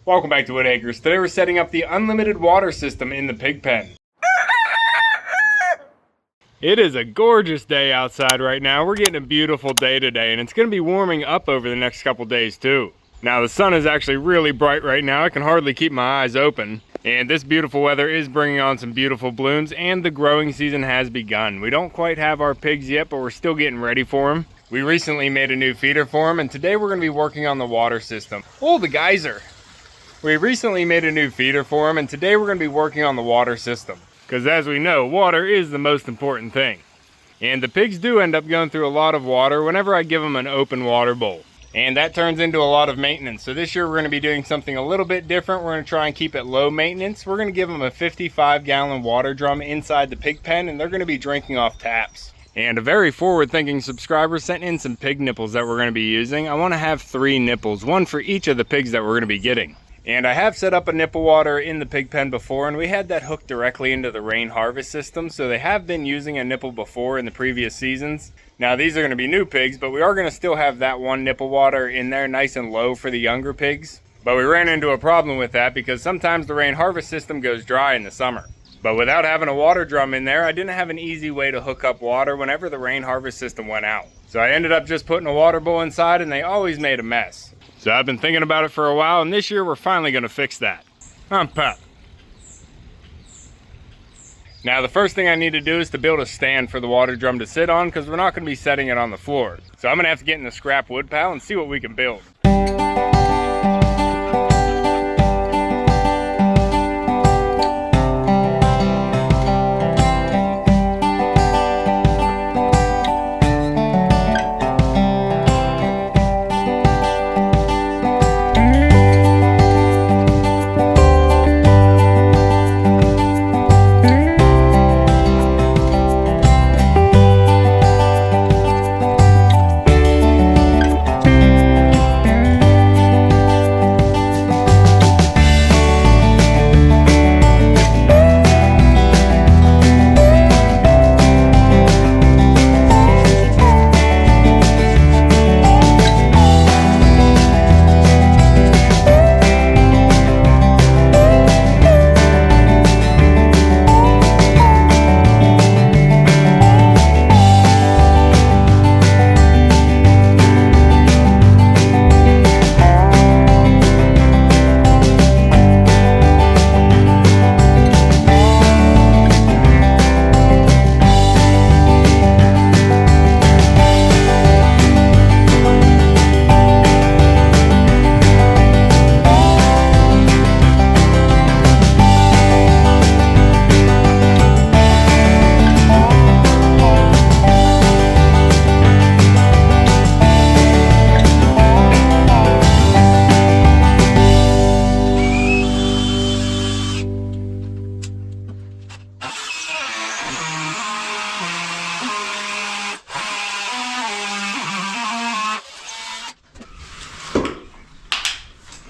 Welcome back to Whitt Acres. Today we're setting up the unlimited water system in the pig pen. It is a gorgeous day outside right now. We're getting a beautiful day today, and it's going to be warming up over the next couple days too. Now the sun is actually really bright right now. I can hardly keep my eyes open. And this beautiful weather is bringing on some beautiful blooms, and the growing season has begun. We don't quite have our pigs yet, but we're still getting ready for them. We recently made a new feeder for them, and today we're going to be working on the water system. Oh, the geyser! We recently made a new feeder for them, and today we're going to be working on the water system. Because as we know, water is the most important thing. And the pigs do end up going through a lot of water whenever I give them an open water bowl. And that turns into a lot of maintenance. So this year we're going to be doing something a little bit different. We're going to try and keep it low maintenance. We're going to give them a 55-gallon water drum inside the pig pen, and they're going to be drinking off taps. And a very forward-thinking subscriber sent in some pig nipples that we're going to be using. I want to have 3 nipples, one for each of the pigs that we're going to be getting. And I have set up a nipple water in the pig pen before, and we had that hooked directly into the rain harvest system, so they have been using a nipple before in the previous seasons. Now these are going to be new pigs, but we are going to still have that one nipple water in there nice and low for the younger pigs. But we ran into a problem with that because sometimes the rain harvest system goes dry in the summer. But without having a water drum in there, I didn't have an easy way to hook up water whenever the rain harvest system went out. So I ended up just putting a water bowl inside, and they always made a mess. So I've been thinking about it for a while, and this year we're finally going to fix that. I'm Pep. Now the first thing I need to do is to build a stand for the water drum to sit on, because we're not going to be setting it on the floor. So I'm going to have to get in the scrap wood pile and see what we can build.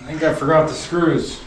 I think I forgot the screws.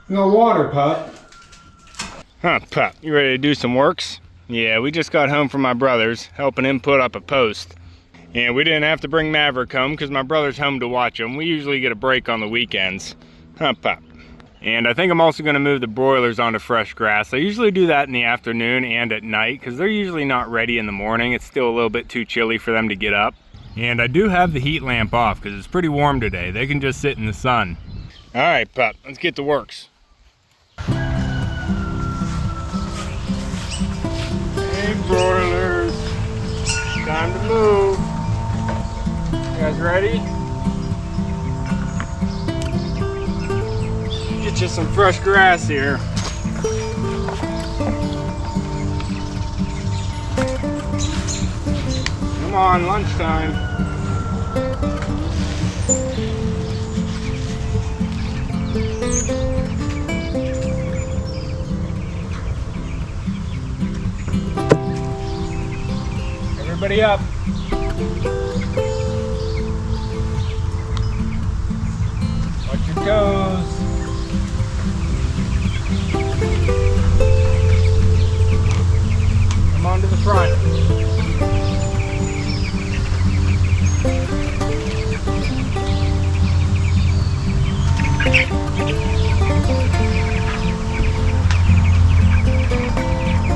No water, pup. Huh, pup, you ready to do some works? Yeah, we just got home from my brother's, helping him put up a post. And we didn't have to bring Maverick home because my brother's home to watch him. We usually get a break on the weekends. Huh, pup. And I think I'm also gonna move the broilers onto fresh grass. I usually do that in the afternoon and at night because they're usually not ready in the morning. It's still a little bit too chilly for them to get up. And I do have the heat lamp off because it's pretty warm today. They can just sit in the sun. All right, pup, let's get to works. Hey, broilers. Time to move. You guys ready? Get you some fresh grass here. Come on, lunchtime. Everybody up. Watch your toes. Come on to the front.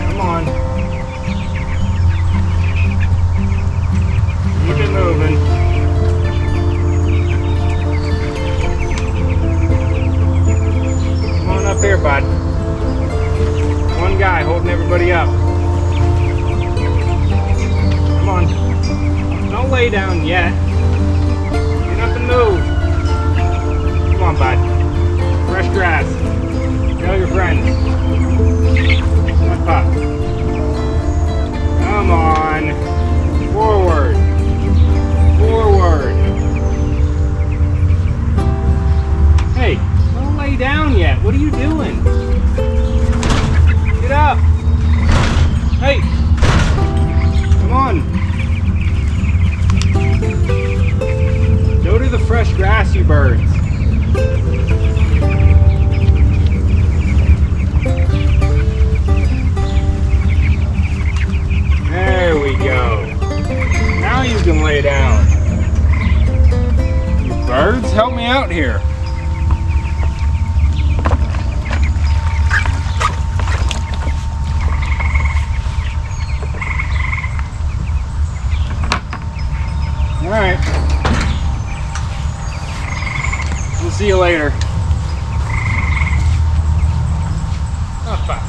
Come on. Keep it moving. Come on up here, bud. One guy holding everybody up. Come on. Don't lay down yet. Get up and move. Come on, bud. Fresh grass. Tell your friends. Come on, pup. Come on. Forward. Forward. Hey, don't lay down yet. What are you doing? Get up. Hey. Come on. Go to the fresh grass, you birds. There we go. Now you can lay down. You birds, help me out here. All right. We'll see you later. Up.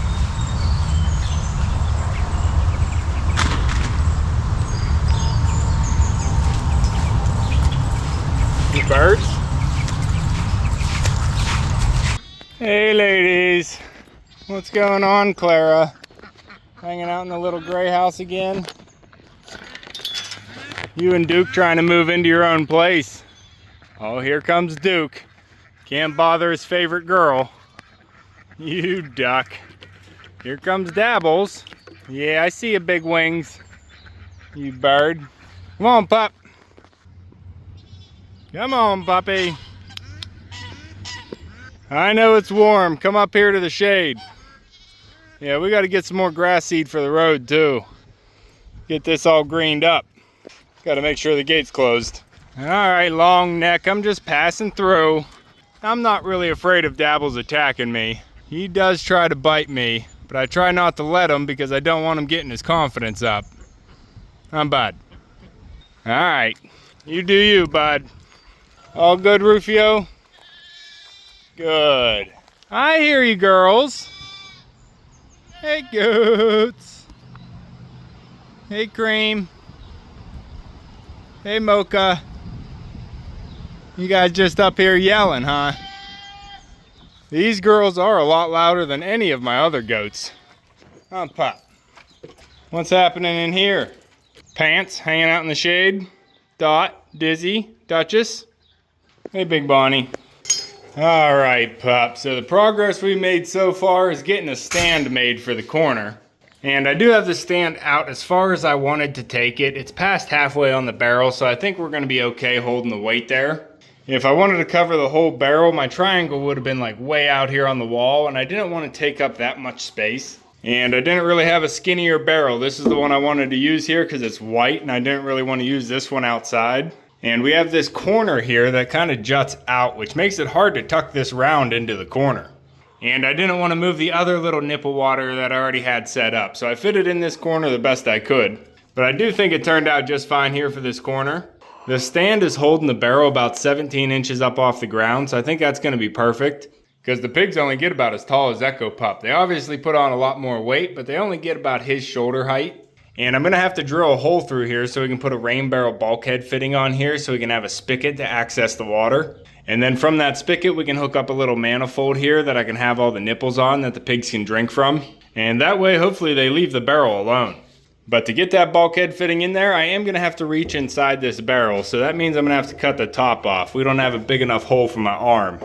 You birds. Hey ladies. What's going on, Clara? Hanging out in the little gray house again? You and Duke trying to move into your own place. Oh, here comes Duke. Can't bother his favorite girl. You duck. Here comes Dabbles. Yeah, I see your big wings. You bird. Come on, pup. Come on, puppy. I know it's warm. Come up here to the shade. Yeah, we got to get some more grass seed for the road, too. Get this all greened up. Got to make sure the gate's closed. All right, long neck, I'm just passing through. I'm not really afraid of Dabbles attacking me. He does try to bite me, but I try not to let him because I don't want him getting his confidence up. I'm bud. All right, you do you, bud. All good, Rufio? Good. I hear you, girls. Hey, Goats. Hey, Cream. Hey, Mocha. You guys just up here yelling, huh? These girls are a lot louder than any of my other goats. Huh, Pop? What's happening in here? Pants hanging out in the shade. Dot, Dizzy, Duchess. Hey, Big Bonnie. All right, Pup. So the progress we made so far is getting a stand made for the corner. And I do have the stand out as far as I wanted to take it. It's past halfway on the barrel, so I think we're gonna be okay holding the weight there. If I wanted to cover the whole barrel, my triangle would have been like way out here on the wall, and I didn't want to take up that much space. And I didn't really have a skinnier barrel. This is the one I wanted to use here because it's white, and I didn't really want to use this one outside. And we have this corner here that kind of juts out, which makes it hard to tuck this round into the corner. And I didn't want to move the other little nipple water that I already had set up, so I fitted in this corner the best I could. But I do think it turned out just fine here for this corner. The stand is holding the barrel about 17 inches up off the ground, so I think that's going to be perfect. Because the pigs only get about as tall as Echo Pup. They obviously put on a lot more weight, but they only get about his shoulder height. And I'm going to have to drill a hole through here so we can put a rain barrel bulkhead fitting on here so we can have a spigot to access the water. And then from that spigot we can hook up a little manifold here that I can have all the nipples on that the pigs can drink from. And that way hopefully they leave the barrel alone. But to get that bulkhead fitting in there, I am going to have to reach inside this barrel, so that means I'm going to have to cut the top off. We don't have a big enough hole for my arm.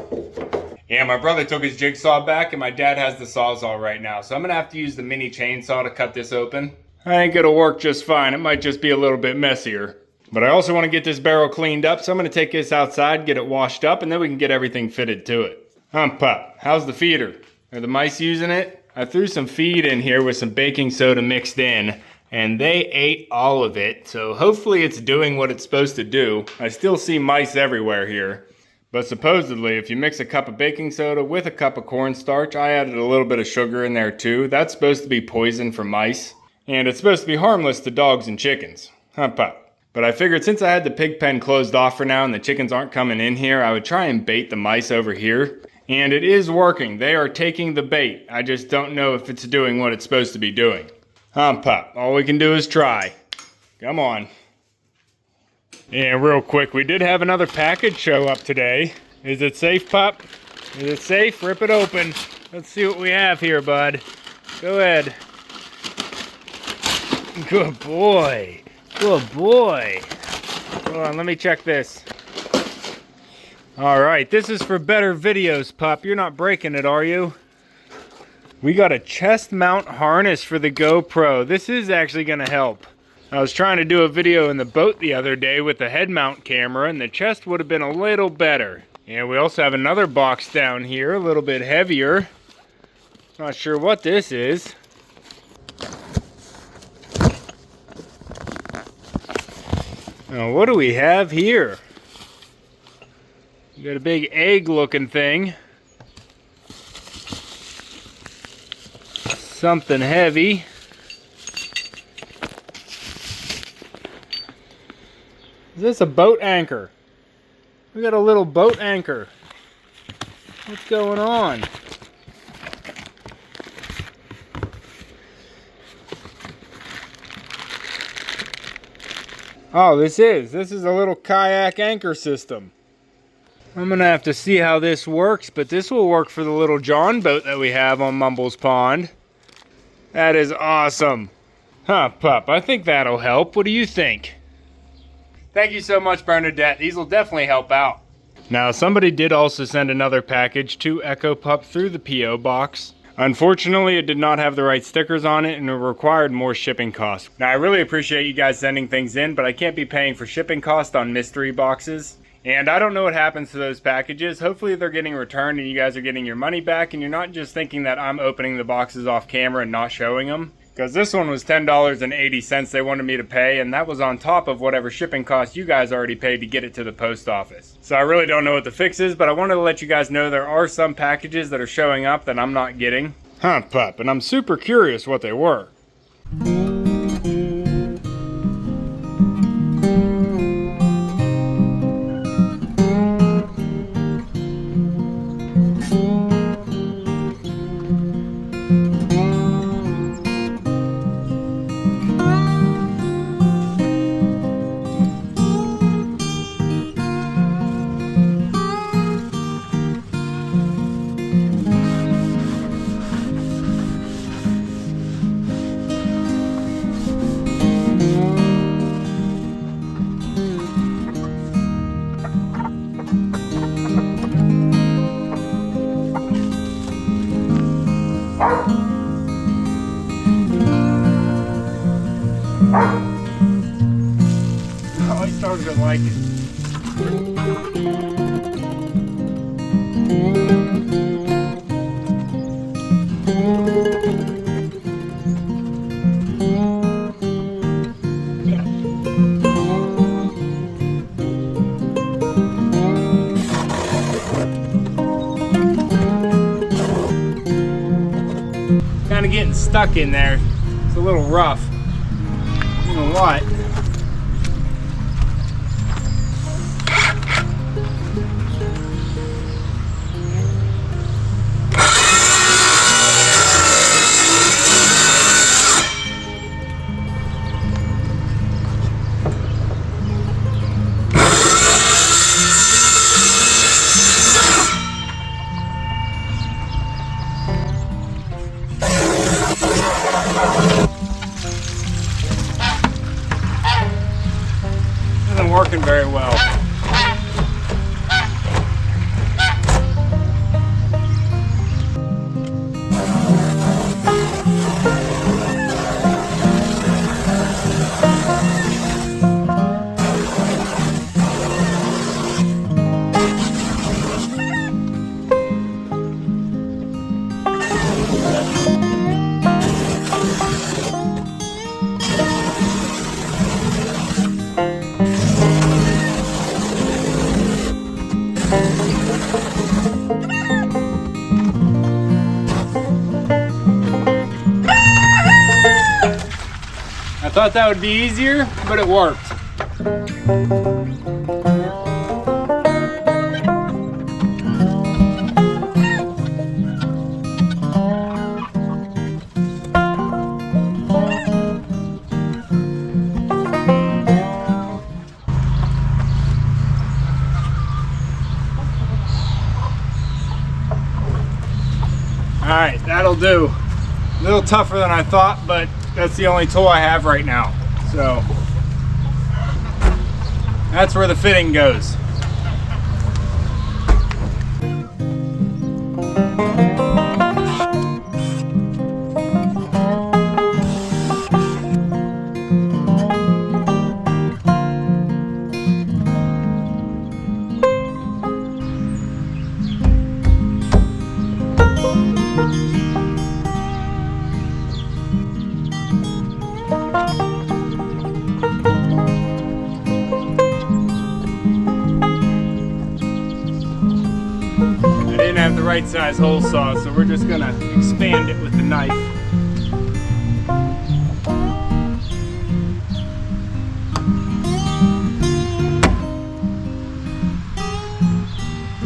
Yeah, my brother took his jigsaw back, and my dad has the Sawzall right now, so I'm going to have to use the mini chainsaw to cut this open. I think it'll work just fine. It might just be a little bit messier. But I also want to get this barrel cleaned up, so I'm going to take this outside, get it washed up, and then we can get everything fitted to it. Pup, how's the feeder? Are the mice using it? I threw some feed in here with some baking soda mixed in, and they ate all of it, so hopefully it's doing what it's supposed to do. I still see mice everywhere here. But supposedly, if you mix a cup of baking soda with a cup of cornstarch, I added a little bit of sugar in there too. That's supposed to be poison for mice. And it's supposed to be harmless to dogs and chickens. Pup. But I figured since I had the pig pen closed off for now and the chickens aren't coming in here, I would try and bait the mice over here. And it is working. They are taking the bait. I just don't know if it's doing what it's supposed to be doing. Pup, all we can do is try. Come on. Yeah, real quick, we did have another package show up today. Is it safe, Pup? Is it safe? Rip it open. Let's see what we have here, bud. Go ahead. Good boy. Good boy. Hold on, let me check this. Alright, this is for better videos, Pup. You're not breaking it, are you? We got a chest mount harness for the GoPro. This is actually going to help. I was trying to do a video in the boat the other day with the head mount camera, and the chest would have been a little better. And we also have another box down here, a little bit heavier. Not sure what this is. Now, what do we have here? We got a big egg looking thing. Something heavy. Is this a boat anchor? We got a little boat anchor. What's going on? Oh, this is a little kayak anchor system. I'm gonna have to see how this works, but this will work for the little John boat that we have on Mumble's Pond. That is awesome. Pup, I think that'll help. What do you think? Thank you so much, Bernadette. These will definitely help out. Now, somebody did also send another package to Echo Pup through the P.O. box. Unfortunately, it did not have the right stickers on it and it required more shipping costs. Now, I really appreciate you guys sending things in, but I can't be paying for shipping costs on mystery boxes. And I don't know what happens to those packages. Hopefully they're getting returned and you guys are getting your money back and you're not just thinking that I'm opening the boxes off camera and not showing them. Because this one was $10.80 they wanted me to pay, and that was on top of whatever shipping cost you guys already paid to get it to the post office. So I really don't know what the fix is, but I wanted to let you guys know there are some packages that are showing up that I'm not getting. Pup, and I'm super curious what they were. Oh, he started to like it. Kind of getting stuck in there. It's a little rough. You know what? Isn't working very well. I thought that would be easier, but it worked. All right, that'll do. A little tougher than I thought, but that's the only tool I have right now. So that's where the fitting goes. The right size hole saw, so we're just gonna expand it with the knife.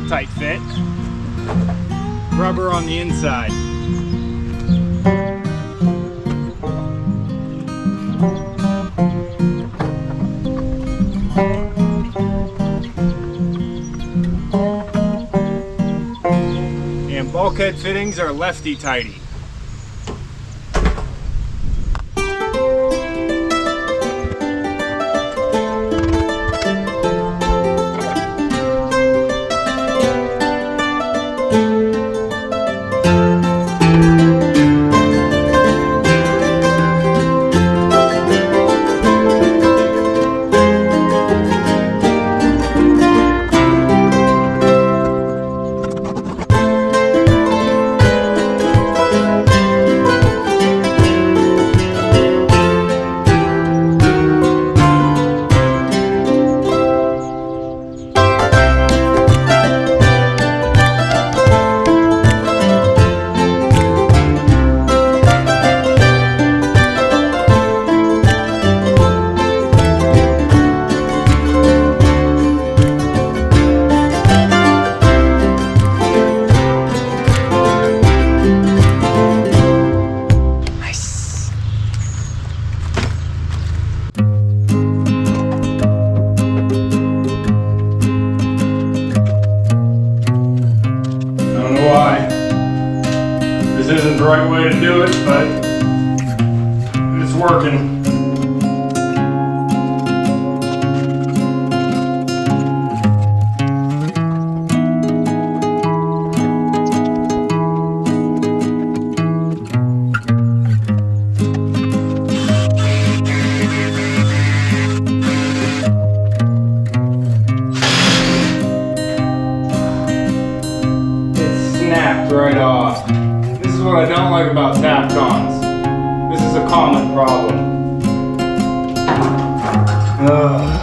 Tight fit. Rubber on the inside. Bulkhead fittings are lefty tighty. This isn't the right way to do it, but it's working. common problem. Ugh.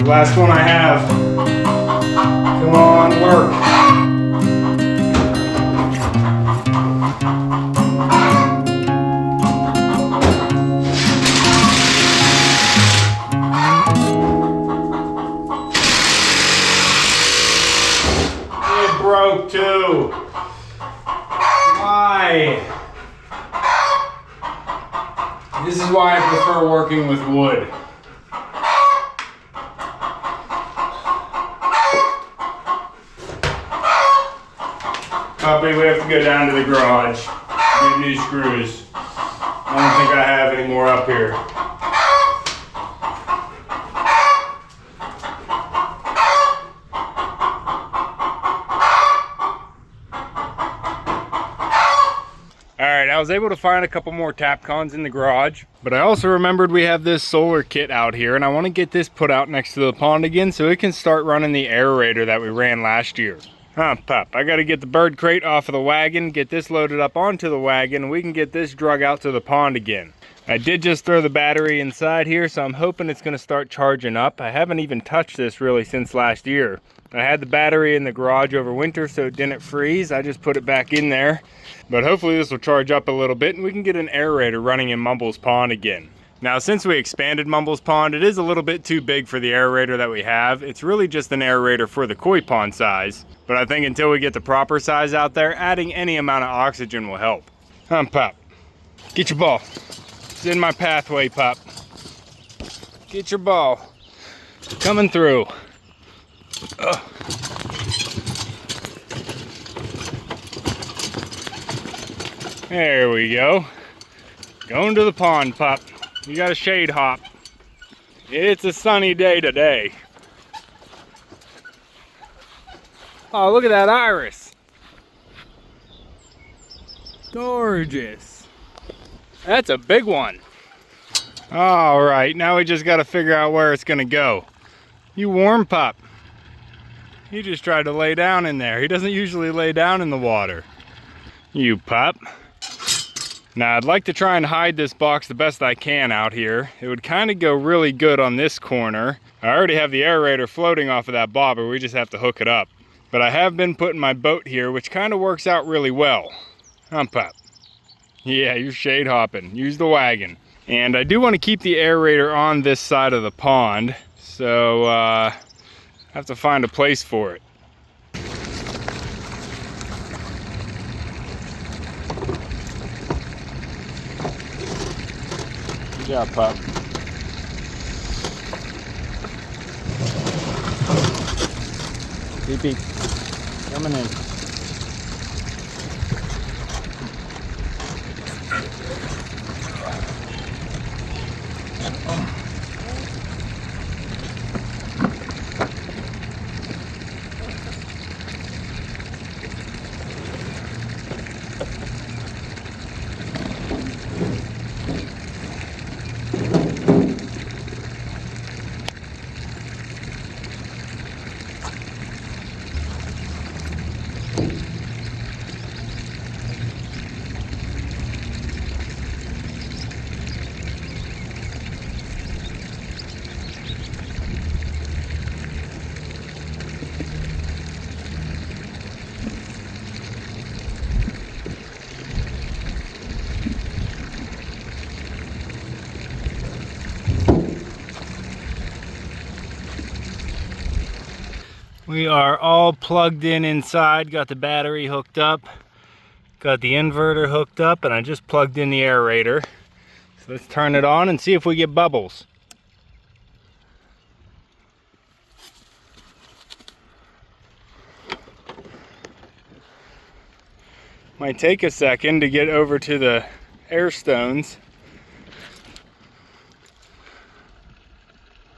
Last one I have. Come on, work. It broke too. Why? This is why I prefer working with wood. Probably we have to go down to the garage, get new screws. I don't think I have any more up here. Alright, I was able to find a couple more Tapcons in the garage, but I also remembered we have this solar kit out here, and I want to get this put out next to the pond again so it can start running the aerator that we ran last year. Pup, I gotta get the bird crate off of the wagon, get this loaded up onto the wagon, and we can get this drug out to the pond again. I did just throw the battery inside here, so I'm hoping it's gonna start charging up. I haven't even touched this really since last year. I had the battery in the garage over winter so it didn't freeze. I just put it back in there. But hopefully this will charge up a little bit and we can get an aerator running in Mumble's pond again. Now, since we expanded Mumble's pond, it is a little bit too big for the aerator that we have. It's really just an aerator for the koi pond size. But I think until we get the proper size out there, adding any amount of oxygen will help. Pup. Get your ball. It's in my pathway, pup. Get your ball. Coming through. Ugh. There we go. Going to the pond, pup. You got a shade hop. It's a sunny day today. Oh, look at that iris. Gorgeous. That's a big one. All right, now we just got to figure out where it's gonna go. You warm, pup. He just tried to lay down in there. He doesn't usually lay down in the water. You pup. Now I'd like to try and hide this box the best I can out here. It would kind of go really good on this corner. I already have the aerator floating off of that bobber. We just have to hook it up. But I have been putting my boat here, which kind of works out really well. Pup. Yeah, you're shade hopping. Use the wagon. And I do want to keep the aerator on this side of the pond. So I have to find a place for it. Good job, pup. Beep beep. Coming in. We are all plugged in inside, got the battery hooked up, got the inverter hooked up, and I just plugged in the aerator. So let's turn it on and see if we get bubbles. Might take a second to get over to the air stones.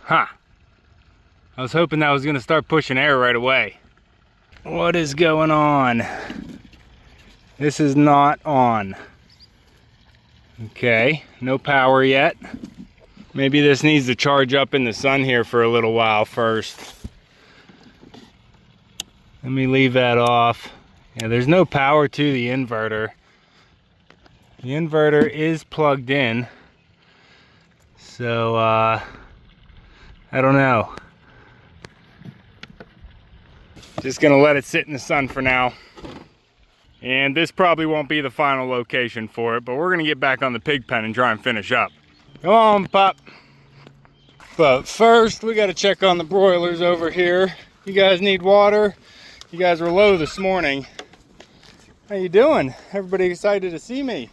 Huh. I was hoping that was gonna start pushing air right away. What is going on? This is not on. Okay, no power yet. Maybe this needs to charge up in the sun here for a little while first. Let me leave that off. Yeah, there's no power to the inverter. The inverter is plugged in. So, I don't know. Just gonna let it sit in the sun for now. And this probably won't be the final location for it, but we're gonna get back on the pig pen and try and finish up. Come on, pup. But first, we gotta check on the broilers over here. You guys need water? You guys were low this morning. How you doing? Everybody excited to see me.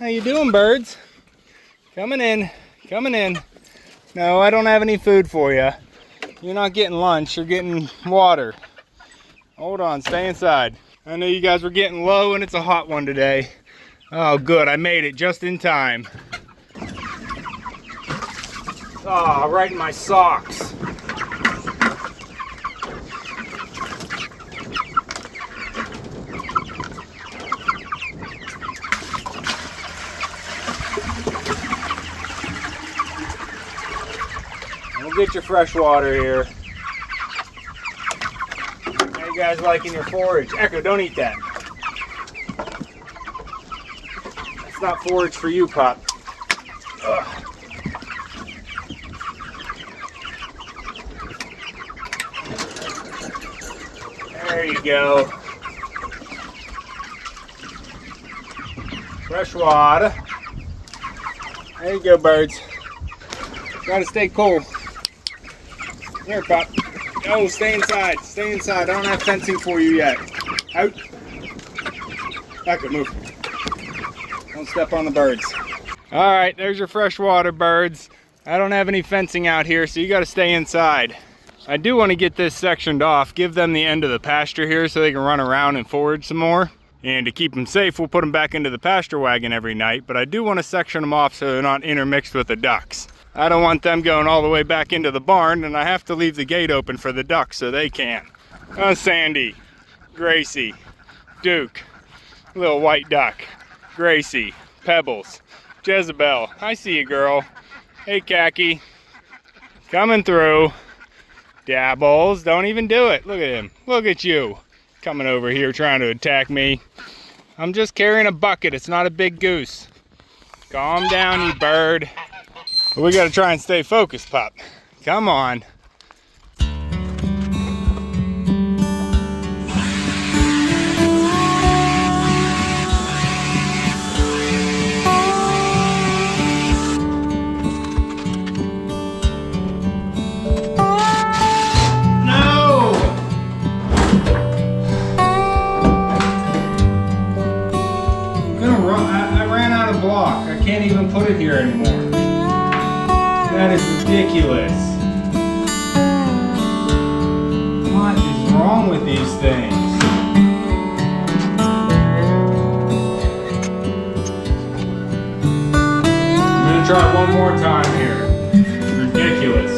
How you doing, birds? Coming in, coming in. No, I don't have any food for you. You're not getting lunch, you're getting water. Hold on, stay inside. I know you guys were getting low and it's a hot one today. Oh good, I made it just in time. Oh, right in my socks. We'll get your fresh water here. How you guys liking your forage? Echo, don't eat that. That's not forage for you, pup. Ugh. There you go. Fresh water. There you go, birds. Gotta stay cool. Here, pup. No, stay inside. Stay inside. I don't have fencing for you yet. Out. Back up, move. Don't step on the birds. All right, there's your freshwater birds. I don't have any fencing out here, so you got to stay inside. I do want to get this sectioned off, give them the end of the pasture here so they can run around and forage some more. And to keep them safe, we'll put them back into the pasture wagon every night, but I do want to section them off so they're not intermixed with the ducks. I don't want them going all the way back into the barn, and I have to leave the gate open for the ducks so they can. Sandy, Gracie, Duke, little white duck, Gracie, Pebbles, Jezebel, I see you, girl. Hey, Khaki, coming through. Dabbles, don't even do it. Look at him, look at you. Coming over here trying to attack me. I'm just carrying a bucket, it's not a big goose. Calm down, you bird. But we gotta try and stay focused, pup. Come on. No! I'm gonna run. I ran out of block. I can't even put it here anymore. That is ridiculous. What is wrong with these things? I'm gonna try one more time here. It's ridiculous.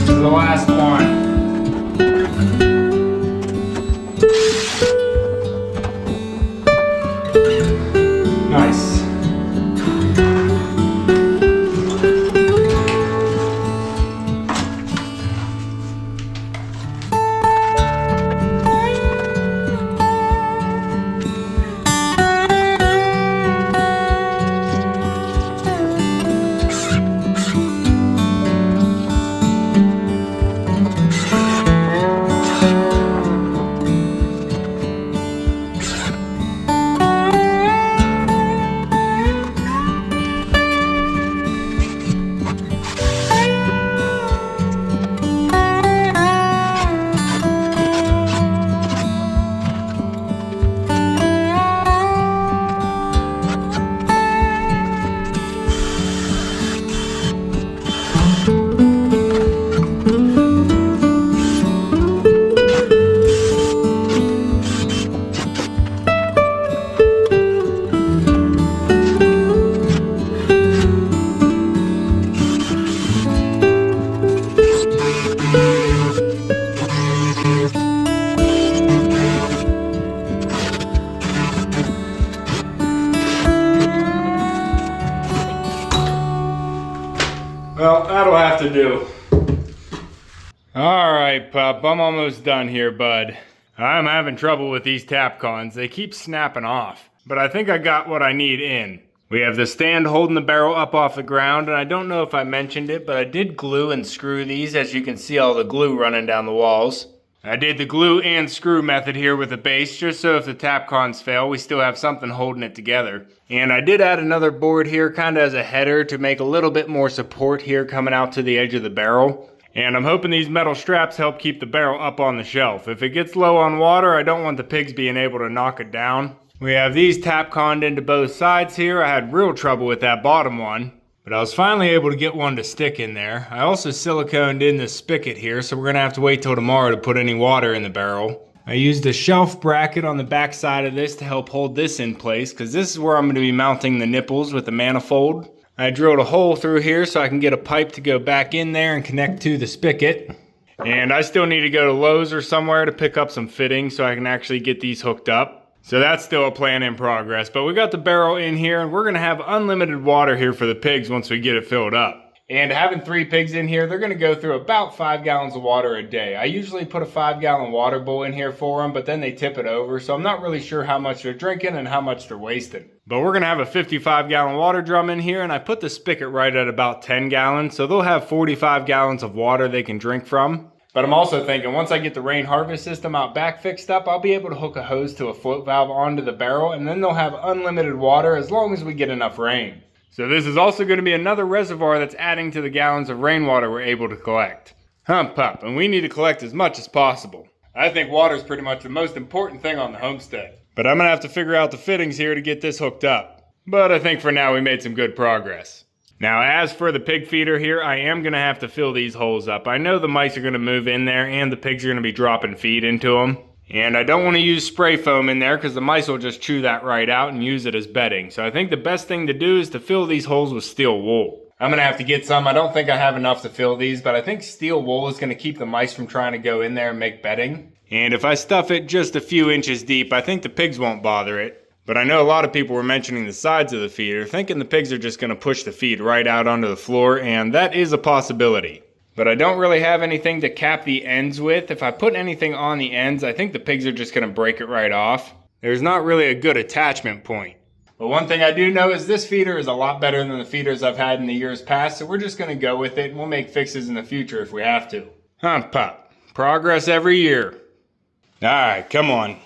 This is the last one. Nice. Well, that'll have to do. All right, pup, I'm almost done here, bud. I'm having trouble with these tap cons. They keep snapping off, but I think I got what I need in. We have the stand holding the barrel up off the ground, and I don't know if I mentioned it, but I did glue and screw these, as you can see all the glue running down the walls. I did the glue and screw method here with the base, just so if the tap cons fail, we still have something holding it together. And I did add another board here, kind of as a header, to make a little bit more support here coming out to the edge of the barrel. And I'm hoping these metal straps help keep the barrel up on the shelf. If it gets low on water, I don't want the pigs being able to knock it down. We have these tap conned into both sides here. I had real trouble with that bottom one, but I was finally able to get one to stick in there. I also siliconed in the spigot here, so we're gonna have to wait till tomorrow to put any water in the barrel. I used a shelf bracket on the back side of this to help hold this in place, because this is where I'm gonna be mounting the nipples with the manifold. I drilled a hole through here so I can get a pipe to go back in there and connect to the spigot. And I still need to go to Lowe's or somewhere to pick up some fittings so I can actually get these hooked up. So that's still a plan in progress, but we got the barrel in here and we're gonna have unlimited water here for the pigs once we get it filled up. And having 3 pigs in here, they're gonna go through about 5 gallons of water a day. I usually put a 5-gallon water bowl in here for them, but then they tip it over, so I'm not really sure how much they're drinking and how much they're wasting. But we're gonna have a 55-gallon water drum in here, and I put the spigot right at about 10 gallons, so they'll have 45 gallons of water they can drink from. But I'm also thinking once I get the rain harvest system out back fixed up, I'll be able to hook a hose to a float valve onto the barrel, and then they'll have unlimited water as long as we get enough rain. So this is also going to be another reservoir that's adding to the gallons of rainwater we're able to collect. Pup, and we need to collect as much as possible. I think water is pretty much the most important thing on the homestead. But I'm going to have to figure out the fittings here to get this hooked up. But I think for now we made some good progress. Now as for the pig feeder here, I am going to have to fill these holes up. I know the mice are going to move in there and the pigs are going to be dropping feed into them. And I don't want to use spray foam in there because the mice will just chew that right out and use it as bedding. So I think the best thing to do is to fill these holes with steel wool. I'm going to have to get some. I don't think I have enough to fill these, but I think steel wool is going to keep the mice from trying to go in there and make bedding. And if I stuff it just a few inches deep, I think the pigs won't bother it. But I know a lot of people were mentioning the sides of the feeder, thinking the pigs are just going to push the feed right out onto the floor, and that is a possibility. But I don't really have anything to cap the ends with. If I put anything on the ends, I think the pigs are just going to break it right off. There's not really a good attachment point. But one thing I do know is this feeder is a lot better than the feeders I've had in the years past, so we're just going to go with it and we'll make fixes in the future if we have to. Pup. Progress every year. Alright, come on.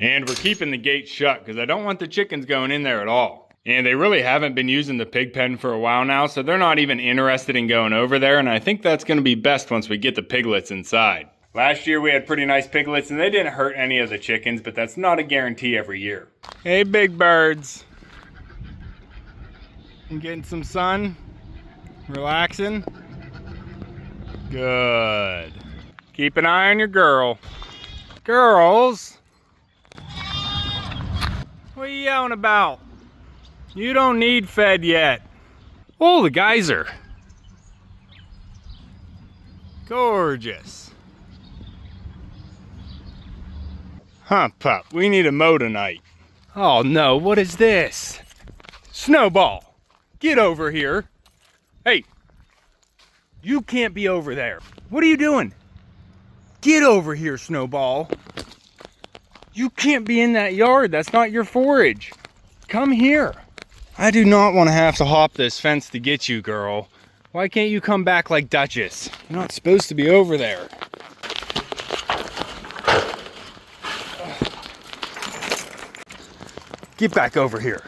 And we're keeping the gate shut because I don't want the chickens going in there at all. And they really haven't been using the pig pen for a while now, so they're not even interested in going over there, and I think that's going to be best once we get the piglets inside. Last year we had pretty nice piglets and they didn't hurt any of the chickens, but that's not a guarantee every year. Hey big birds. You getting some sun? Relaxing? Good. Keep an eye on your girl. Girls? What are you yelling about? You don't need fed yet. Oh, the geyser. Gorgeous. Pup, we need a mow tonight. Oh no, what is this? Snowball, get over here. Hey, you can't be over there. What are you doing? Get over here, Snowball. You can't be in that yard, that's not your forage. Come here. I do not want to have to hop this fence to get you, girl. Why can't you come back like Duchess? You're not supposed to be over there. Get back over here.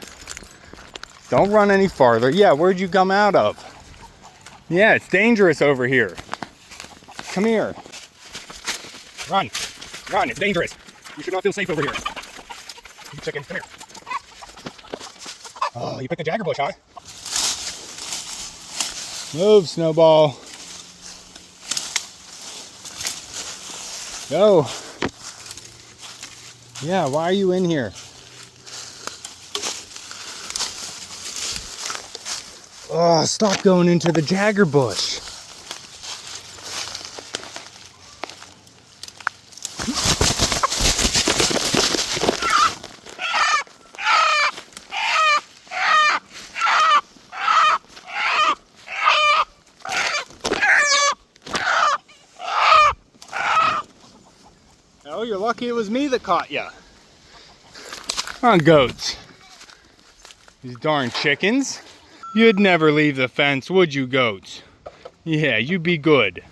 Don't run any farther. Yeah, where'd you come out of? Yeah, it's dangerous over here. Come here. Run. Run, it's dangerous. You should not feel safe over here. You chicken, come here. Oh, you picked the jagger bush, huh? Move, Snowball. Go. Yeah, why are you in here? Oh, stop going into the jagger bush. lucky it was me that caught ya. Come on, goats. These darn chickens. You'd never leave the fence, would you, goats? Yeah, you be good.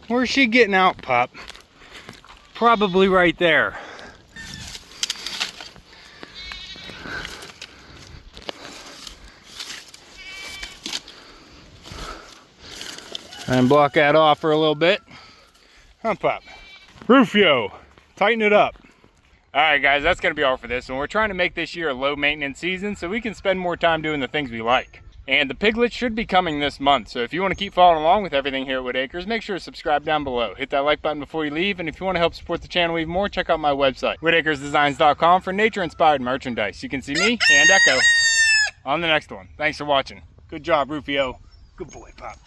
Where's she getting out, pup? Probably right there. And block that off for a little bit. Huh, pup? Rufio, tighten it up. Alright guys, that's going to be all for this one. We're trying to make this year a low maintenance season so we can spend more time doing the things we like. And the piglets should be coming this month, so if you want to keep following along with everything here at Whitt Acres, make sure to subscribe down below. Hit that like button before you leave, and if you want to help support the channel even more, check out my website, whittacresdesigns.com, for nature-inspired merchandise. You can see me and Echo on the next one. Thanks for watching. Good job, Rufio. Good boy, Pop.